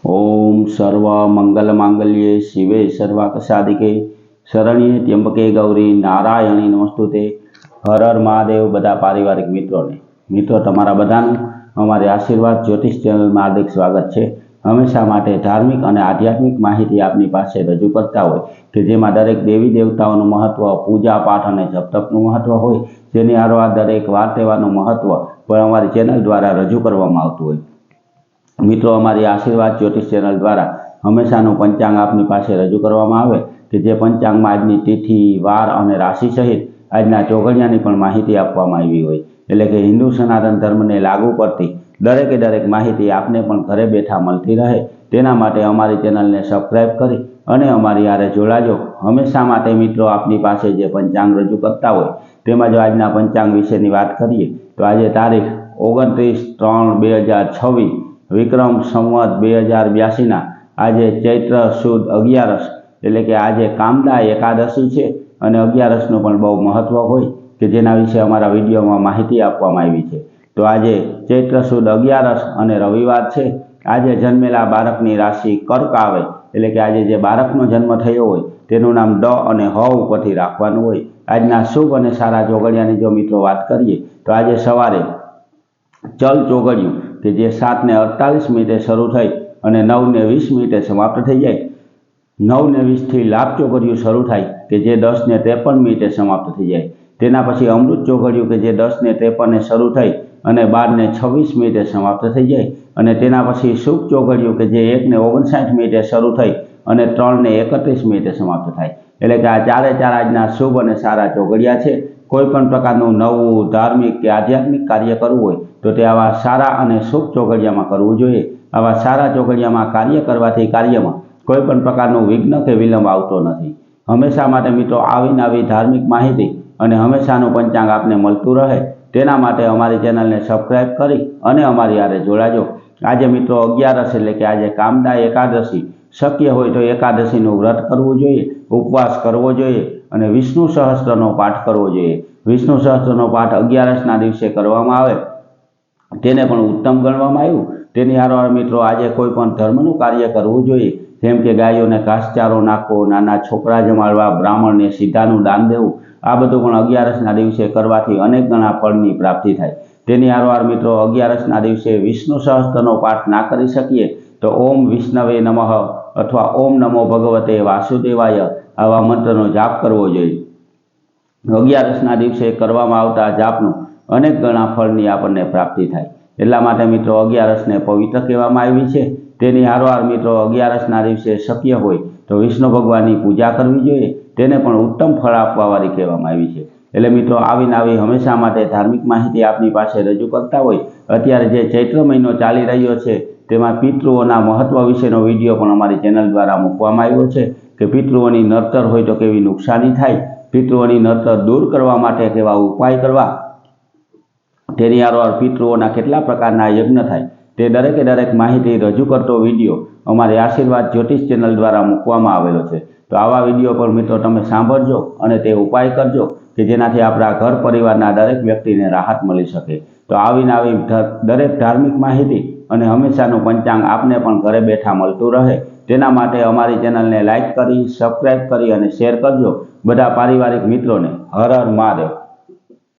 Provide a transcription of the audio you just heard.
ओम सर्व मंगल मांगल्ये शिवे सर्वाकसादिके शरण्ये त्र्यंबके गौरी नारायणी नमस्तुते। हर हर महादेव। बधा पारिवारिक मित्रों तमारा बधानुं अमारी आशीर्वाद ज्योतिष चैनल में हार्दिक स्वागत है। हमेशा माटे धार्मिक और आध्यात्मिक माहिती आपनी पासे रजू करता होय कि जेमां दरेक देवी देवताओं महत्व, पूजा पाठ और जप तपनुं महत्व होय, जेनी हारोहार दरेक वार तहेवारनुं महत्व पण अमारी चैनल द्वारा रजू करवामां आवतुं होय। मित्रों अमारी आशीर्वाद ज्योतिष चैनल द्वारा हमेशाનું पंचांग आपनी पासे रजू करवामां आवे कि जे पंचांग में आजनी तिथि, वार और राशि सहित आजना चोघड़ियानी पण माहिती आपवामां आवी होय। एटले के हिंदू सनातन धर्म ने लागू पड़ती दरेके दरेक माहिती आपने पण घरे बैठा मळती रहे तेना माटे अमारी चेनल ने सब्सक्राइब करी अने अमारी हारे जोड़ाजो। हमेशा माटे मित्रों आपनी पासे जे पंचांग रजू करता होय तेमां जो आजना पंचांग विशेनी वात करीए तो आज तारीख 29/3/2026 विक्रम संवत 2082 आज चैत्र सुद 11 एटले के आज कामदा एकादशी है और 11 पण बहु महत्व होय कि जेना विषे अमारा विडियो में माहिती आपवामां आवी छे। तो आज चैत्र सुद 11 और रविवार है। आज जन्मेला बाळकनी राशि कर्क आवे एटले के आज जे बाळकनो जन्म थयो होय तेनुं नाम ड और ह उपरथी राखवानुं होय। आजना शुभ और सारा चोगड़ियानी जो मित्रों बात करिए तो आज सवारे चल चोगड़ियुं कि जे 7:48 शुरू थई अने 9:20 समाप्त थई जाए। 9:20 थी लाभ चोगड़ियुं शुरू थाय कि जे 10:53 समाप्त थई जाए। तेना पछी अमृत चोगड़ियुं कि जे 10:53 शुरू थई अने 12:26 समाप्त थई जाए। अने तेना पछी शुभ चोगड़ियुं कि जे 1:59 शुरू थई अने 3:31 समाप्त थाय। एटले के आ चारे चार आजना शुभ और सारा चोगड़िया छे। कोईपण प्रकारनुं नवुं धार्मिक के आध्यात्मिक कार्य करवुं होय तो ते आवा सारा और शुभ चोगड़ियामां करवुं जोईए। आवा सारा चोगड़ियामां कार्य करवाथी कार्यमां कोईपण प्रकारनुं विघ्न के विलंब आवतो नथी। हमेशा माटे मित्रों आवी नवी धार्मिक माहिती और हमेशानुं पंचांग आपने मळतुं रहे तेना माटे अमारी चेनल ने सब्सक्राइब करी अने अमारी हारे जोड़ाजो। आज मित्रों 11 एटले के आज कामदा एकादशी। शक्य होय तो एकादशीनुं व्रत करवुं जोईए, उपवास करवो जोईए और विष्णु सहस्त्रनो पाठ करवो जोईए। विष्णु सहस्त्रनो पाठ 11 ना दिवसे करवामां आवे तेने पण उत्तम गणवामां आव्युं। तेनी हारोहार मित्रों आज कोईपण धर्मनुं कार्य करवुं जोईए, जेम के गायोने घासचारो नाखવો, नाना छोकरा जमाड़वा, ब्राह्मणने सीधानुं दान देवुं, आ बधुं पण 11 ना दिवसे करवाथी अनेक गणा फळनी प्राप्ति थाय। तेनी हारोहार मित्रों 11 ना दिवसे विष्णु सहस्त्रनो पाठ ना करी शकीए तो ओम विष्णवे नमः अथवा ओम नमो भगवते वासुदेवाय आवा मंत्रनो जाप करवो जोईए। 11 ना दिवसे करवामां आवता जापनुं अनेक गणा फळनी आपणे प्राप्ति थाय। एटला माटे मित्रों 11 ने पवित्र कहेवामां आवी छे। तेनी हारोहार मित्रों 11 ना दिवसे शक्य होय तो विष्णु भगवाननी पूजा करवी जोईए, तेने पण उत्तम फळ आपवावाळी कहेवामां आवी छे। एटले मित्रों आवी नवी हमेशा माटे धार्मिक माहिती आपनी पासे रजू करता होय। अत्यारे जे चैत्र महीनो चाली रह्यो छे तेमां पितृओना महत्व विशेनो विडियो पण अमारी चेनल द्वारा मूकवामां आव्यो छे कि पितृओनी नड़तर होय तो केवी नुकसानी थाय, पितृओनी नड़तर दूर करवा माटे केवा उपाय करवा, तेनी हारोहार पितृओना केटला प्रकारना यज्ञ थाय ते दरेके दरेक माहिती रजू करतो विडियो अमारी आशीर्वाद ज्योतिष चेनल द्वारा मूकवामां आवेलो छे। तो आवा विडियो पर मित्रों तमे सांभळजो अने ते उपाय करजो कि जेनाथी आपणा घर परिवारना दरेक व्यक्तिने राहत मळी शके। तो आवी नवी दरेक धार्मिक माहिती अने हमेशानुं पंचांग आपने पण घरे बैठा मळतुं रहे तेना माटे अमारी चेनलने लाइक करी, सब्सक्राइब करी अने शेर करजो। बधा पारिवारिक मित्रों ने हर हर महादेव।